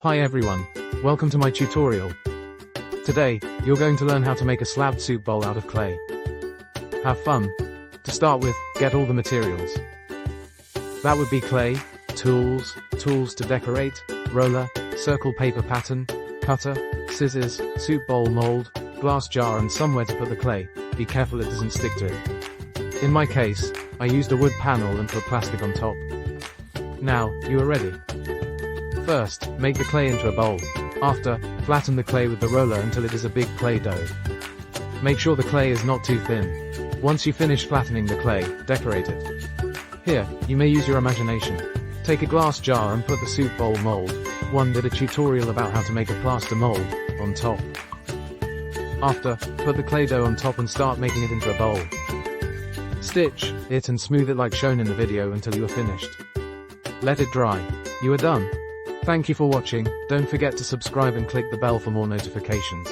Hi everyone, welcome to my tutorial. Today, you're going to learn how to make a slabbed soup bowl out of clay. Have fun. To start with, get all the materials. That would be clay, tools to decorate, roller, circle paper pattern, cutter, scissors, soup bowl mold, glass jar and somewhere to put the clay. Be careful it doesn't stick to it. In my case, I used a wood panel and put plastic on top. Now, you are ready. First, make the clay into a bowl. After, flatten the clay with the roller until it is a big clay dough. Make sure the clay is not too thin. Once you finish flattening the clay, decorate it. Here, you may use your imagination. Take a glass jar and put the soup bowl mold. One did a tutorial about how to make a plaster mold, on top. After, put the clay dough on top and start making it into a bowl. Stitch it and smooth it like shown in the video until you are finished. Let it dry. You are done. Thank you for watching. Don't forget to subscribe and click the bell for more notifications.